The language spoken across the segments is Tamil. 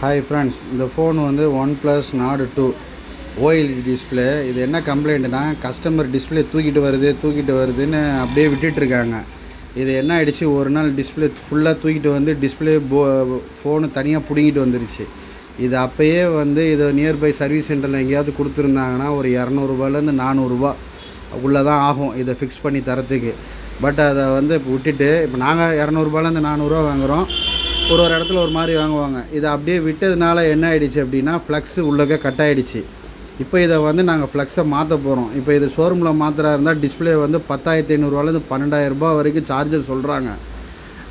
ஹாய் ஃப்ரெண்ட்ஸ், இந்த ஃபோன் வந்து OnePlus Nord 2 OLED டிஸ்பிளே. இது என்ன கம்ப்ளைண்ட்னா, கஸ்டமர் டிஸ்பிளே தூக்கிட்டு வருதுன்னு அப்படியே விட்டுட்டுருக்காங்க. இது என்ன ஆகிடுச்சு, ஒரு நாள் டிஸ்பிளே ஃபுல்லாக தூக்கிட்டு வந்து டிஸ்பிளே ஃபோனு தனியாக பிடுங்கிட்டு வந்துருச்சு. இது அப்போயே வந்து இதை நியர்பை சர்வீஸ் சென்டரில் எங்கேயாவது கொடுத்துருந்தாங்கன்னா ஒரு $200 $400 உள்ளே தான் ஆகும் இதை ஃபிக்ஸ் பண்ணி தரத்துக்கு. பட் அதை வந்து விட்டுட்டு இப்போ நாங்கள் $200 $400 வாங்குகிறோம். ஒரு இடத்துல ஒரு மாதிரி வாங்குவாங்க. இதை அப்படியே விட்டதுனால என்ன ஆகிடுச்சு அப்படின்னா, ஃப்ளக்ஸு உள்ளே கட் ஆகிடுச்சு. இப்போ இதை வந்து நாங்கள் ஃப்ளக்ஸை மாற்ற போகிறோம். இப்போ இது ஷோரூமில் மாத்திரா இருந்தால் டிஸ்பிளே வந்து $10,500 $12,000 வரைக்கும் சார்ஜர் சொல்கிறாங்க.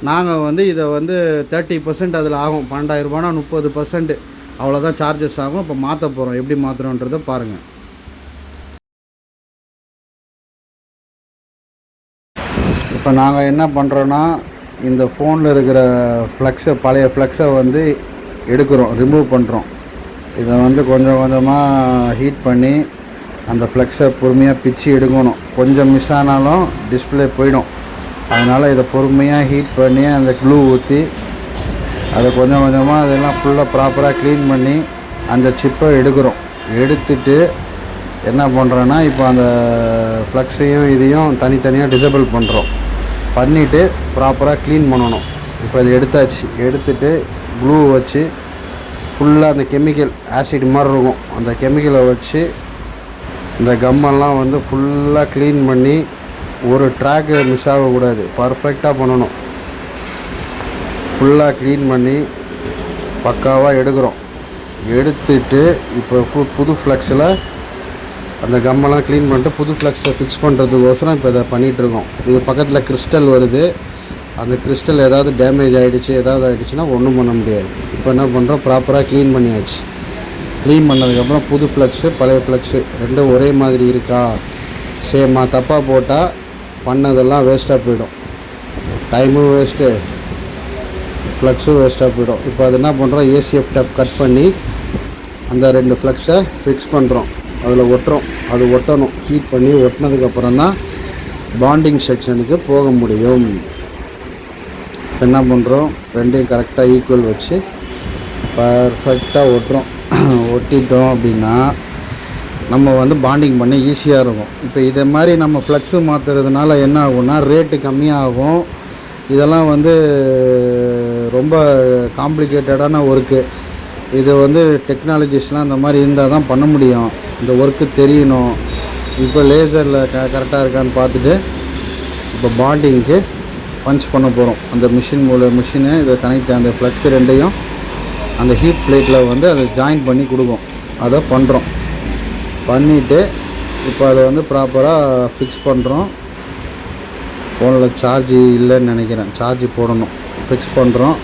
நாங்கள் வந்து இதை வந்து 30% அதில் ஆகும். $12,000 30% அவ்வளோதான் சார்ஜஸ் ஆகும். இப்போ மாற்ற போகிறோம். எப்படி மாற்றுறோன்றதை பாருங்கள். இப்போ நாங்கள் என்ன பண்ணுறோன்னா, இந்த ஃபோனில் இருக்கிற பழைய ஃப்ளக்ஸை வந்து எடுக்கிறோம், ரிமூவ் பண்ணுறோம். இதை வந்து கொஞ்சம் கொஞ்சமாக ஹீட் பண்ணி அந்த ஃப்ளக்ஸை பொறுமையாக பிச்சு எடுக்கணும். கொஞ்சம் மிஸ் ஆனாலும் டிஸ்பிளே போயிடும். அதனால் இதை பொறுமையாக ஹீட் பண்ணி அந்த க்ளூ ஊற்றி அதை கொஞ்சம் கொஞ்சமாக அதெல்லாம் ஃபுல்லாக ப்ராப்பராக க்ளீன் பண்ணி அந்த சிப்பை எடுக்கிறோம். எடுத்துட்டு என்ன பண்ணுறோன்னா, இப்போ அந்த ஃப்ளக்ஸையும் இதையும் தனித்தனியாக டிசேபிள் பண்ணுறோம். பண்ணிவிட்டு ப்ராப்பராக க்ளீன் பண்ணணும். இப்போ இது எடுத்தாச்சு. எடுத்துகிட்டு க்ளூ வச்சு ஃபுல்லாக அந்த கெமிக்கல் ஆசிட் மாதிரி இருக்கும், அந்த கெமிக்கலை வச்சு இந்த கம்மெல்லாம் வந்து ஃபுல்லாக க்ளீன் பண்ணி ஒரு ட்ராக்கு மிஸ் ஆகக்கூடாது, பர்ஃபெக்டாக பண்ணணும். ஃபுல்லாக க்ளீன் பண்ணி பக்காவாக எடுக்கிறோம். எடுத்துட்டு இப்போ புது ஃப்ளக்ஸில் அந்த கம்மெல்லாம் க்ளீன் பண்ணிட்டு புது ஃப்ளக்ஸை ஃபிக்ஸ் பண்ணுறதுக்கோசரம் இப்போ இதை பண்ணிகிட்ருக்கோம். இது பக்கத்தில் கிறிஸ்டல் வருது. அந்த கிறிஸ்டல் ஏதாவது டேமேஜ் ஆகிடுச்சுன்னா ஒன்றும் பண்ண முடியாது. இப்போ என்ன பண்ணுறோம், ப்ராப்பராக க்ளீன் பண்ணியாச்சு. க்ளீன் பண்ணதுக்கப்புறம் புது ஃப்ளக்ஸு பழைய ஃப்ளக்ஸு ரெண்டும் ஒரே மாதிரி இருக்கா, சேமாக தப்பாக போட்டால் பண்ணதெல்லாம் வேஸ்ட்டாக போயிடும். டைமும் வேஸ்ட்டு, ஃப்ளக்ஸும் வேஸ்ட்டாக போயிடும். இப்போ அது என்ன பண்ணுறோம், ஏசிஎஃப் டேப் கட் பண்ணி அந்த 2 ஃப்ளக்ஸை ஃபிக்ஸ் பண்ணுறோம். அதில் ஒட்டுறோம். அது ஒட்டணும். ஹீட் பண்ணி ஒட்டினதுக்கப்புறம் தான் பாண்டிங் செக்ஷனுக்கு போக முடியும். என்ன பண்ணுறோம், ரெண்டையும் கரெக்டாக ஈக்குவல் வச்சு பர்ஃபெக்டாக ஒட்டுறோம். ஒட்டிட்டோம் அப்படின்னா நம்ம வந்து பாண்டிங் பண்ண ஈஸியாக இருக்கும். இப்போ இதை மாதிரி நம்ம ஃப்ளக்ஸு மாற்றுறதுனால என்ன ஆகும்னா, ரேட்டு கம்மியாகும். இதெல்லாம் வந்து ரொம்ப காம்ப்ளிகேட்டடான ஒர்க்கு. இது வந்து டெக்னாலஜிஸ்லாம் இந்த மாதிரி இருந்தால் தான் பண்ண முடியும். இந்த ஒர்க்கு தெரியணும். இப்போ லேசரில் கரெக்டாக இருக்கான்னு பார்த்துட்டு இப்போ பாண்டிங்க்கு பஞ்ச் பண்ண போகிறோம். அந்த மிஷினை இதை கனெக்ட் அந்த ஃப்ளக்ஸ் ரெண்டையும் அந்த ஹீட் பிளேட்டில் வந்து அதை ஜாயின் பண்ணி கொடுக்கும். அதை பண்ணுறோம். பண்ணிவிட்டு இப்போ அதை வந்து ப்ராப்பராக ஃபிக்ஸ் பண்ணுறோம். ஃபோனில் சார்ஜ் இல்லைன்னு நினைக்கிறேன், சார்ஜ் போடணும். ஃபிக்ஸ் பண்ணுறோம்,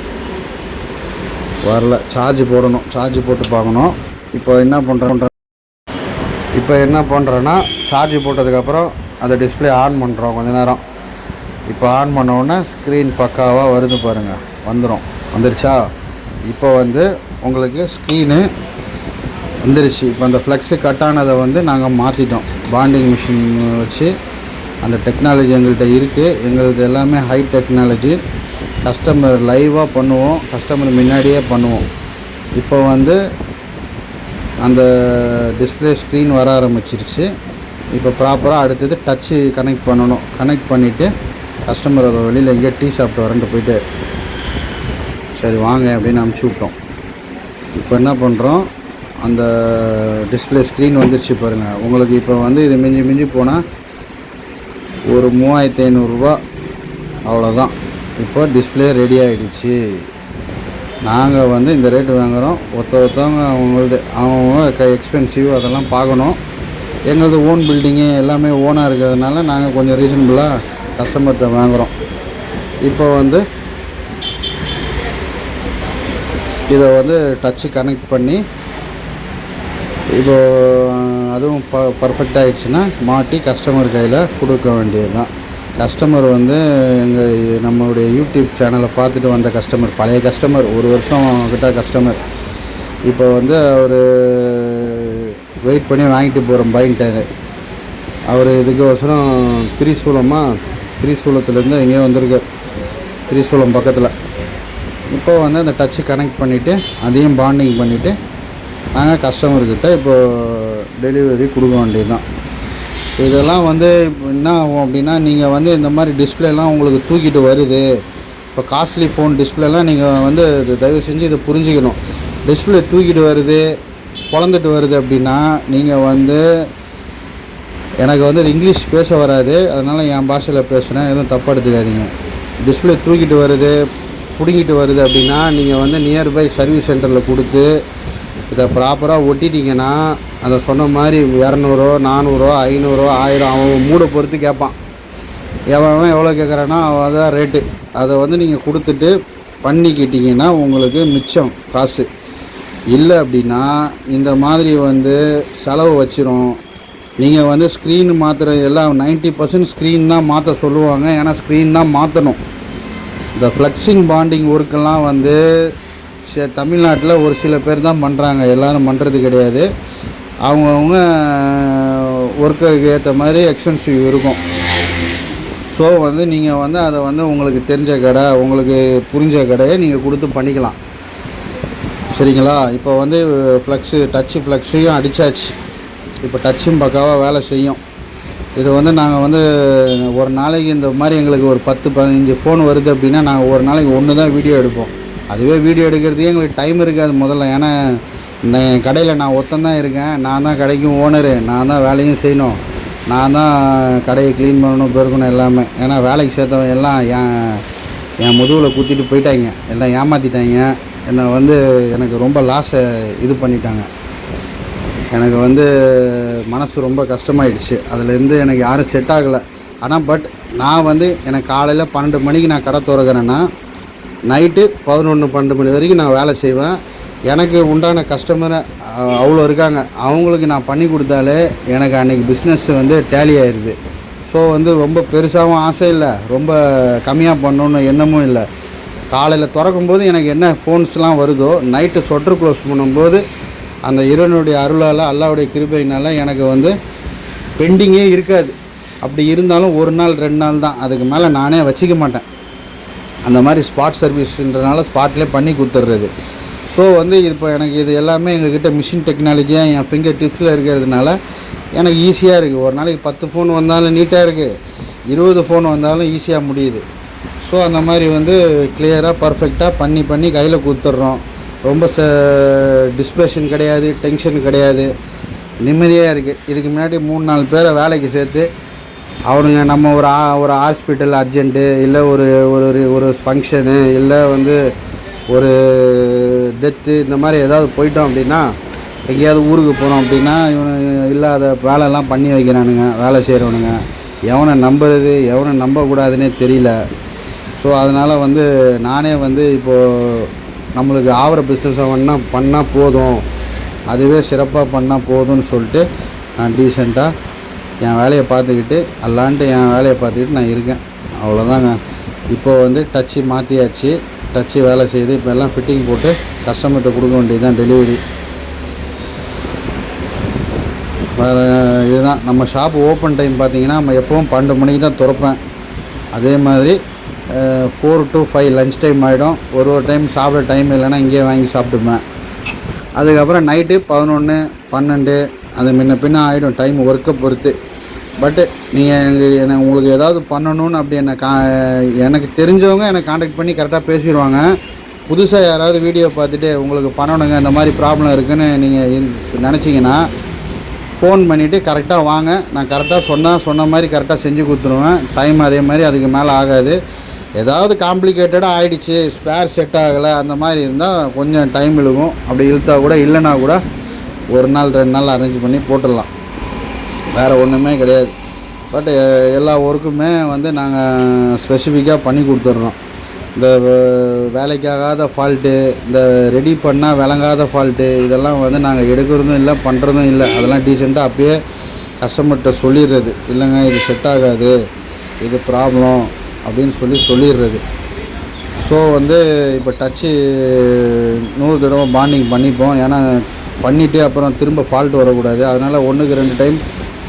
வரல. சார்ஜ் போடணும், சார்ஜ் போட்டு பார்க்கணும். இப்போ என்ன பண்ணுறோன்னா, சார்ஜ் போட்டதுக்கப்புறம் அந்த டிஸ்பிளே ஆன் பண்ணுறோம் கொஞ்ச நேரம். இப்போ ஆன் பண்ண உடனே ஸ்க்ரீன் பக்காவாக வருது பாருங்கள், வந்துருச்சா. இப்போ வந்து உங்களுக்கு ஸ்க்ரீனு வந்துருச்சு. இப்போ அந்த ஃப்ளக்ஸு கட் ஆனதை வந்து நாங்கள் மாற்றிட்டோம். பாண்டிங் மிஷின் வச்சு அந்த டெக்னாலஜி எங்கள்கிட்ட இருக்குது. எங்களுக்கு எல்லாமே ஹை டெக்னாலஜி. கஸ்டமர் லைவாக பண்ணுவோம், கஸ்டமர் முன்னாடியே பண்ணுவோம். இப்போ வந்து அந்த டிஸ்பிளே ஸ்க்ரீன் வர ஆரம்பிச்சிருச்சு. இப்போ ப்ராப்பராக அடுத்தது டச்சு கனெக்ட் பண்ணணும். கனெக்ட் பண்ணிவிட்டு கஸ்டமர் அதை வெளியில் எங்கேயோ டீ சாப்பிட்டு வரேன்ட்டு போயிட்டு சரி வாங்க அப்படின்னு அனுப்பிச்சி விட்டோம். இப்போ என்ன பண்ணுறோம், அந்த டிஸ்பிளே ஸ்க்ரீன் வந்துருச்சு பாருங்கள். உங்களுக்கு இப்போ வந்து இது மிஞ்சி போனால் ஒரு $3,500 அவ்வளோதான். இப்போ டிஸ்பிளே ரெடி ஆகிடுச்சு. நாங்கள் வந்து இந்த ரேட்டு வாங்குகிறோம். ஒருத்தவங்க அவங்க எக்ஸ்பென்சிவ், அதெல்லாம் பார்க்கணும். எங்களது ஓன் பில்டிங்கு எல்லாமே ஓனாக இருக்கிறதுனால நாங்கள் கொஞ்சம் ரீசனபுளாக கஸ்டமர்கிட்ட வாங்குகிறோம். இப்போ வந்து இதை வந்து டச்சு கனெக்ட் பண்ணி இப்போ அதுவும் பர்ஃபெக்ட் ஆகிடுச்சுன்னா மாட்டி கஸ்டமர் கையில் கொடுக்க வேண்டியது தான். கஸ்டமர் வந்து நம்மளுடைய யூடியூப் சேனலை பார்த்துட்டு வந்த கஸ்டமர், பழைய கஸ்டமர், 1 வருஷம் கிட்ட கஸ்டமர். இப்போ வந்து அவர் வெயிட் பண்ணி வாங்கிட்டு போகிறோம் பைன்ட்டாரு. அவர் இதுக்கோசரம் திரிசூலத்துலேருந்து எங்கேயோ வந்திருக்கு, திரிசூலம் பக்கத்தில். இப்போ வந்து அந்த டச்சு கனெக்ட் பண்ணிவிட்டு அதையும் பாண்டிங் பண்ணிவிட்டு நாங்கள் கஸ்டமர்கிட்ட இப்போது டெலிவரி கொடுக்க வேண்டியது தான். இதெல்லாம் வந்து என்ன ஆகும் அப்படின்னா, நீங்கள் வந்து இந்த மாதிரி டிஸ்பிளேலாம் உங்களுக்கு தூக்கிட்டு வருது, இப்போ காஸ்ட்லி ஃபோன் டிஸ்பிளேலாம் நீங்கள் வந்து தயவு செஞ்சு இதை புரிஞ்சுக்கணும். டிஸ்பிளே தூக்கிட்டு வருது, பொழந்துட்டு வருது அப்படின்னா நீங்கள் வந்து, எனக்கு வந்து இங்கிலீஷ் பேச வராது, அதனால் என் பாஷையில் பேசுகிறேன், எதுவும் தப்பாக எடுத்துக்காதீங்க. டிஸ்பிளே தூக்கிட்டு வருது, பிடுங்கிட்டு வருது அப்படின்னா நீங்கள் வந்து நியர்பை சர்வீஸ் சென்டரில் கொடுத்து இதை ப்ராப்பராக ஒட்டிட்டிங்கன்னா, அதை சொன்ன மாதிரி 200, 400, 500, 1000 அவன் மூடை பொறுத்து கேட்பான். எவன் எவ்வளோ கேட்குறான்னா அதான் ரேட்டு. அதை வந்து நீங்கள் கொடுத்துட்டு பண்ணிக்கிட்டிங்கன்னா உங்களுக்கு மிச்சம் காசு. இல்லை அப்படின்னா இந்த மாதிரி வந்து செலவு வச்சிரும். நீங்கள் வந்து ஸ்க்ரீன் மாற்றுற எல்லாம் 90% ஸ்க்ரீன் தான் மாற்ற சொல்லுவாங்க. ஏன்னா ஸ்க்ரீன் தான் மாற்றணும். இந்த ஃப்ளெக்ஸிங் பாண்டிங் ஒர்க்கெல்லாம் வந்து தமிழ்நாட்டில் ஒரு சில பேர் தான் பண்ணுறாங்க, எல்லோரும் பண்ணுறது கிடையாது. அவங்கவுங்க ஒர்க்குக்கு ஏற்ற மாதிரி எக்ஸ்பென்சிவ் இருக்கும். ஸோ வந்து நீங்கள் வந்து அதை வந்து உங்களுக்கு தெரிஞ்ச கடை, உங்களுக்கு புரிஞ்ச கடையை நீங்கள் கொடுத்து பண்ணிக்கலாம். சரிங்களா? இப்போ வந்து டச்சு ஃப்ளெக்ஸையும் அடித்தாச்சு. இப்போ டச்சும் பக்காவாக வேலை செய்யும். இது வந்து நாங்கள் வந்து ஒரு நாளைக்கு இந்த மாதிரி எங்களுக்கு ஒரு 10-15 ஃபோன் வருது அப்படின்னா நாங்கள் ஒரு நாளைக்கு ஒன்று தான் வீடியோ எடுப்போம். அதுவே வீடியோ எடுக்கிறதுக்கே எங்களுக்கு டைம் இருக்காது முதல்ல. ஏன்னா இந்த கடையில் நான் ஒருத்தந்தான் இருக்கேன், நான் தான் கடைக்கும் ஓனரு, நான் தான் வேலையும் செய்யணும், நான் தான் கடையை க்ளீன் பண்ணணும், பெருக்கணும் எல்லாமே. ஏன்னா வேலைக்கு சேர்த்தவங்க எல்லாம் என் முதுகில் குத்திட்டு போயிட்டாங்க, எல்லாம் ஏமாற்றிட்டாங்க. என்னை வந்து எனக்கு ரொம்ப லாஸை இது பண்ணிட்டாங்க. எனக்கு வந்து மனசு ரொம்ப கஷ்டமாயிடுச்சு. அதுலேருந்து எனக்கு யாரும் செட் ஆகலை. ஆனால் பட் நான் வந்து எனக்கு காலையில் 12 மணிக்கு நான் கடை திறக்கிறேன்னா நைட்டு 11-12 மணி வரைக்கும் நான் வேலை செய்வேன். எனக்கு உண்டான கஸ்டமரை அவ்வளோ இருக்காங்க. அவங்களுக்கு நான் பண்ணி கொடுத்தாலே எனக்கு அன்றைக்கி பிஸ்னஸ் வந்து டேலி ஆயிடுது. ஸோ வந்து ரொம்ப பெருசாகவும் ஆசை இல்லை, ரொம்ப கம்மியாக பண்ணணுன்னு எண்ணமும் இல்லை. காலையில் திறக்கும்போது எனக்கு என்ன ஃபோன்ஸ்லாம் வருதோ நைட்டு சொட்டர் க்ளோஸ் பண்ணும்போது அந்த இறைவனுடைய அருளால், அல்லாவுடைய கிருபையினால் எனக்கு வந்து பெண்டிங்கே இருக்காது. அப்படி இருந்தாலும் 1 நாள் 2 நாள் தான், அதுக்கு மேலே நானே வச்சிக்க மாட்டேன். அந்த மாதிரி ஸ்பாட் சர்வீஸ்ன்றனால ஸ்பாட்லேயே பண்ணி கொடுத்துட்றது. ஸோ வந்து இப்போ எனக்கு இது எல்லாமே எங்கள்கிட்ட மிஷின் டெக்னாலஜியாக என் ஃபிங்கர் டிப்ஸில் இருக்கிறதுனால எனக்கு ஈஸியாக இருக்குது. ஒரு நாளைக்கு 10 ஃபோன் வந்தாலும் நீட்டாக இருக்குது, 20 ஃபோன் வந்தாலும் ஈஸியாக முடியுது. ஸோ அந்த மாதிரி வந்து கிளியராக பர்ஃபெக்டாக பண்ணி கையில் கொடுத்துட்றோம். ரொம்ப டிஸ்பிரேஷன் கிடையாது, டென்ஷன் கிடையாது, நிம்மதியாக இருக்குது. இதுக்கு முன்னாடி 3-4 பேரை வேலைக்கு சேர்த்து அவனுங்க நம்ம ஒரு ஹாஸ்பிட்டல் அர்ஜென்ட்டு, இல்லை ஒரு ஃபங்க்ஷனு, இல்லை வந்து ஒரு டெத்து, இந்த மாதிரி ஏதாவது போயிட்டோம் அப்படின்னா, எங்கேயாவது ஊருக்கு போகிறோம் அப்படின்னா இவனு இல்லாத வேலைலாம் பண்ணி வைக்கிறானுங்க வேலை செய்கிறவனுங்க. எவனை நம்புறது எவனை நம்பக்கூடாதுன்னே தெரியல. ஸோ அதனால் வந்து நானே வந்து இப்போது நம்மளுக்கு ஆகிற பிஸ்னஸை பண்ணால் போதும், அதுவே சிறப்பாக பண்ணால் போதும்னு சொல்லிட்டு நான் டீசெண்டாக என் வேலையை பார்த்துக்கிட்டு அல்லான்ட்டு என் வேலையை பார்த்துக்கிட்டு நான் இருக்கேன். அவ்வளோதாங்க. இப்போது வந்து டச்சு மாற்றியாச்சு, டச்சு வேலை செய்யுது. இப்போ எல்லாம் ஃபிட்டிங் போட்டு கஸ்டமர்கிட்ட கொடுக்க வேண்டியது தான் டெலிவரி. வேறு இதுதான் நம்ம ஷாப்பு ஓப்பன் டைம் பார்த்திங்கன்னா நம்ம எப்போவும் 12 மணிக்கு தான் திறப்பேன். அதே மாதிரி 4 to 5 லன்ச் டைம் ஆகிடும். ஒரு டைம் சாப்பிட டைம் இல்லைன்னா இங்கேயே வாங்கி சாப்பிட்டுப்பேன். அதுக்கப்புறம் நைட்டு 11, 12 அது முன்ன ஆகிடும் டைம் ஒர்க்கை பொறுத்து. பட்டு நீங்கள் உங்களுக்கு ஏதாவது பண்ணணுன்னு அப்படி எனக்கு தெரிஞ்சவங்க எனக்கு காண்டாக்ட் பண்ணி கரெக்டாக பேசிடுவாங்க. புதுசாக யாராவது வீடியோ பார்த்துட்டு உங்களுக்கு பண்ணணுங்க இந்த மாதிரி ப்ராப்ளம் இருக்குதுன்னு நீங்கள் நினச்சிங்கன்னா ஃபோன் பண்ணிவிட்டு கரெக்டாக வாங்க. நான் கரெக்டாக சொன்ன மாதிரி கரெக்டாக செஞ்சு கொடுத்துருவேன். டைம் அதே மாதிரி அதுக்கு மேலே ஆகாது. ஏதாவது காம்ப்ளிகேட்டடாக ஆகிடுச்சு, ஸ்பேர் செட் ஆகலை, அந்த மாதிரி இருந்தால் கொஞ்சம் டைம் இழுக்கும். அப்படி இழுத்தா கூட இல்லைனா கூட 1 நாள் 2 நாள் அரேஞ்ச் பண்ணி போட்டுடலாம். வேறு ஒன்றுமே கிடையாது. பட் எல்லா ஒர்க்குமே வந்து நாங்கள் ஸ்பெசிஃபிக்காக பண்ணி கொடுத்துட்றோம். இந்த வேலைக்காகாத ஃபால்ட்டு, இந்த ரெடி பண்ணால் விளங்காத ஃபால்ட்டு, இதெல்லாம் வந்து நாங்கள் எடுக்கிறதும் இல்லை, பண்ணுறதும் இல்லை. அதெல்லாம் டீசெண்டாக அப்பயே கஸ்டமர்கிட்ட சொல்லிடுறது. இல்லைங்க இது செட் ஆகாது, இது ப்ராப்ளம் அப்படின்னு சொல்லிடுறது. ஸோ வந்து இப்போ டச்சு 100 தடவை பாண்டிங் பண்ணிப்போம். ஏன்னா பண்ணிவிட்டு அப்புறம் திரும்ப ஃபால்ட் வரக்கூடாது. அதனால் 1க்கு 2 டைம்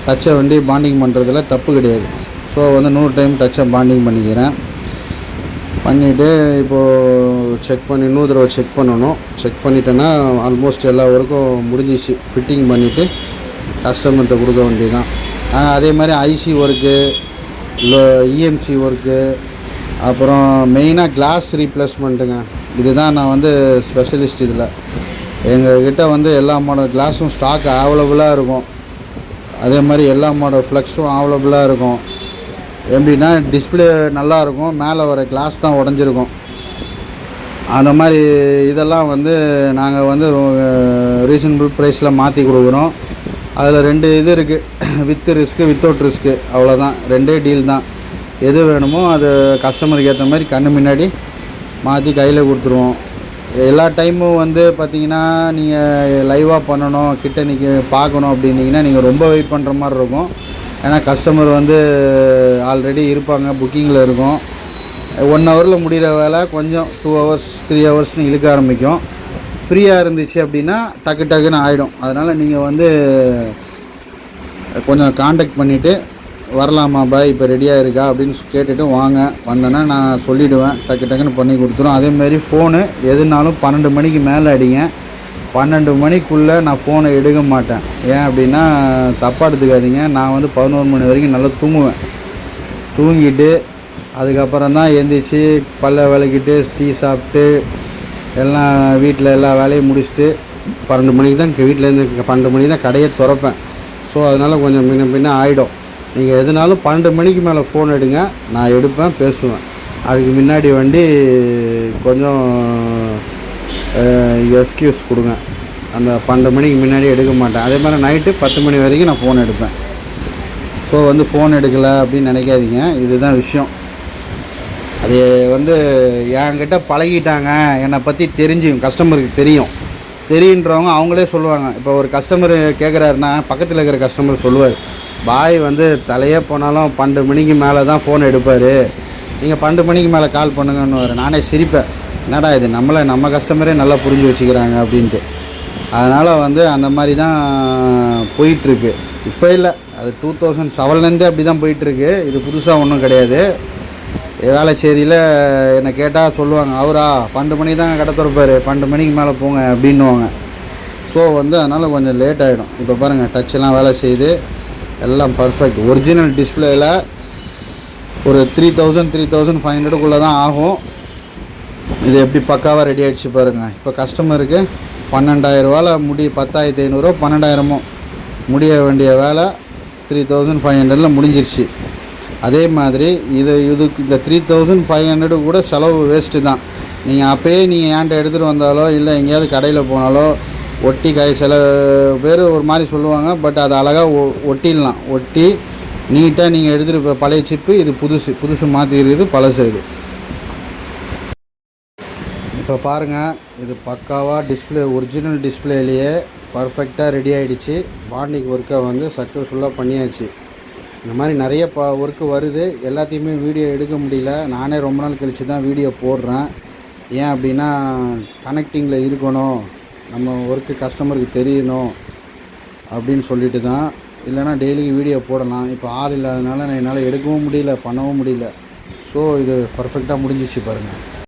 டச்சை பாண்டிங் பண்ணுறதுல தப்பு கிடையாது. ஸோ வந்து 100 டைம் டச்சை பாண்டிங் பண்ணிக்கிறேன். பண்ணிவிட்டு இப்போது செக் பண்ணி இன்னொரு தடவை செக் பண்ணணும். செக் பண்ணிட்டேன்னா ஆல்மோஸ்ட் எல்லா ஒர்க்கும் முடிஞ்சிச்சு. ஃபிட்டிங் பண்ணிவிட்டு கஸ்டமர்கிட்ட கொடுக்க வேண்டியதுதான். அதே மாதிரி ஐசி ஒர்க்கு, இல்லை இஎம்சி ஒர்க்கு, அப்புறம் மெயினாக கிளாஸ் ரீப்ளேஸ்மெண்ட்டுங்க. இதுதான் நான் வந்து ஸ்பெஷலிஸ்ட் இதில். எங்கக்கிட்ட வந்து எல்லா மாடல் கிளாஸும் ஸ்டாக் அவைலபிளாக இருக்கும். அதே மாதிரி எல்லா மாடல் ஃப்ளக்ஸும் அவைலபிளாக இருக்கும். எப்படின்னா டிஸ்பிளே நல்லாயிருக்கும், மேலே வர கிளாஸ் தான் உடஞ்சிருக்கும். அந்த மாதிரி இதெல்லாம் வந்து நாங்கள் வந்து ரீசனபிள் ப்ரைஸில் மாற்றி கொடுக்குறோம். அதில் 2 இது இருக்குது, வித் ரிஸ்க்கு வித்தவுட் ரிஸ்க்கு. அவ்வளோதான், 2 டீல் தான். எது வேணுமோ அது கஸ்டமருக்கு ஏற்ற மாதிரி கண்ணு முன்னாடி மாற்றி கையில் கொடுத்துருவோம். எல்லா டைமும் வந்து பார்த்திங்கன்னா நீங்கள் லைவாக பண்ணணும், கிட்ட நீங்கள் பார்க்கணும் அப்படின்னிங்கன்னா நீங்கள் ரொம்ப வெயிட் பண்ணுற மாதிரி இருக்கும். ஏன்னா கஸ்டமர் வந்து ஆல்ரெடி இருப்பாங்க, புக்கிங்கில் இருக்கும். 1 ஹவரில் முடிகிற வேலை கொஞ்சம் 2 ஹவர்ஸ் 3 ஹவர்ஸ்னு இழுக்க ஆரம்பிக்கும். ஃப்ரீயாக இருந்துச்சு அப்படின்னா டக்குன்னு ஆகிடும். அதனால் நீங்கள் வந்து கொஞ்சம் காண்டாக்ட் பண்ணிவிட்டு வரலாமா பாய், இப்போ ரெடியாக இருக்கா அப்படின்னு கேட்டுட்டு வாங்க. வந்தேன்னா நான் சொல்லிவிடுவேன், டக்குன்னு பண்ணி கொடுத்துரும். அதேமாரி ஃபோனு எதுனாலும் 12 மணிக்கு மேலே அடிங்க. 12 மணிக்குள்ளே நான் ஃபோனை எடுக்க மாட்டேன். ஏன் அப்படின்னா தப்பாக எடுத்துக்காதீங்க, நான் வந்து 11 மணி வரைக்கும் நல்லா தூங்குவேன். தூங்கிட்டு அதுக்கப்புறம் தான் எழுந்திரிச்சி பல்ல விளக்கிட்டு டீ சாப்பிட்டு எல்லாம் வீட்டில் எல்லா வேலையும் முடிச்சுட்டு 12 மணிக்கு தான் வீட்டிலேருந்து 12 மணிக்கு தான் கடையை திறப்பேன். ஸோ அதனால் கொஞ்சம் பின்ன ஆகிடும். நீங்கள் எதுனாலும் 12 மணிக்கு மேலே ஃபோன் எடுங்க, நான் எடுப்பேன், பேசுவேன். அதுக்கு முன்னாடி வண்டி கொஞ்சம் எக்ஸ்கியூஸ் கொடுங்க. அந்த 12 மணிக்கு முன்னாடி எடுக்க மாட்டேன். அதே மாதிரி நைட்டு 10 மணி வரைக்கும் நான் ஃபோன் எடுப்பேன். ஸோ வந்து ஃபோன் எடுக்கலை அப்படின்னு நினைக்காதீங்க, இதுதான் விஷயம். அது வந்து என்கிட்ட பழகிட்டாங்க, என்னை பற்றி தெரிஞ்சும் கஸ்டமருக்கு தெரியுன்றவங்க அவங்களே சொல்லுவாங்க. இப்போ ஒரு கஸ்டமர் கேட்குறாருன்னா பக்கத்தில் இருக்கிற கஸ்டமர் சொல்லுவார், பாய் வந்து தலையே போனாலும் 12 மணிக்கு மேலே தான் ஃபோன் எடுப்பார், நீங்கள் 12 மணிக்கு மேலே கால் பண்ணுங்கன்னு. நானே சிரிப்பேன், என்னடா இது நம்ம கஸ்டமரே நல்லா புரிஞ்சு வச்சுக்கிறாங்க அப்படின்ட்டு. அதனால் வந்து அந்த மாதிரி தான் போயிட்டுருக்கு. இப்போ இல்லை, அது 2007லேருந்தே அப்படி தான் போயிட்டுருக்கு. இது புதுசாக ஒன்றும் கிடையாது. வேளச்சேரியில் என்னை கேட்டால் சொல்லுவாங்க, அவரா 12 மணிக்கு தான் கடை திறப்பார், 12 மணிக்கு மேலே போங்க அப்படின்னுவாங்க. ஸோ வந்து அதனால் கொஞ்சம் லேட் ஆகிடும். இப்போ பாருங்கள், டச்செல்லாம் வேலை செய்யுது, எல்லாம் பர்ஃபெக்ட். ஒரிஜினல் டிஸ்பிளேயில் ஒரு 3500 தான் ஆகும். இது எப்படி பக்காவாக ரெடி ஆகிடுச்சு பாருங்கள். இப்போ கஸ்டமருக்கு 12,000 முடி 10,500 12,000 முடிய வேண்டிய வேலை 3500 முடிஞ்சிருச்சு. அதே மாதிரி இதுக்கு இந்த 3500 கூட செலவு வேஸ்ட்டு தான். நீங்கள் அப்போயே நீங்கள் ஏன்ட்ட எடுத்துகிட்டு வந்தாலோ இல்லை எங்கேயாவது கடையில் போனாலோ ஒட்டி சில பேர் ஒரு மாதிரி சொல்லுவாங்க, பட் அது அழகாக ஒட்டிடலாம். ஒட்டி நீட்டாக நீங்கள் எடுத்துகிட்டு இப்போ பழைய சிப்பு இது புதுசு மாற்றிருக்குது, பழசு இது. இப்போ பாருங்கள், இது பக்காவாக டிஸ்பிளே ஒரிஜினல் டிஸ்பிளேலேயே பர்ஃபெக்டாக ரெடி ஆகிடுச்சு. பாண்டிங் ஒர்க்கை வந்து சக்ஸஸ்ஃபுல்லாக பண்ணியாச்சு. இந்த மாதிரி நிறைய ஒர்க்கு வருது, எல்லாத்தையுமே வீடியோ எடுக்க முடியல. நானே ரொம்ப நாள் கழித்து தான் வீடியோ போடுறேன். ஏன் அப்படின்னா கனெக்டிங்கில் இருக்கணும், நம்ம ஒர்க்கு கஸ்டமருக்கு தெரியணும் அப்படின்னு சொல்லிட்டு தான். இல்லைனா டெய்லி வீடியோ போடலாம். இப்போ ஆள் இல்லாதனால என்னால் எடுக்கவும் முடியல, பண்ணவும் முடியல. ஸோ இது பர்ஃபெக்டாக முடிஞ்சிச்சு பாருங்கள்.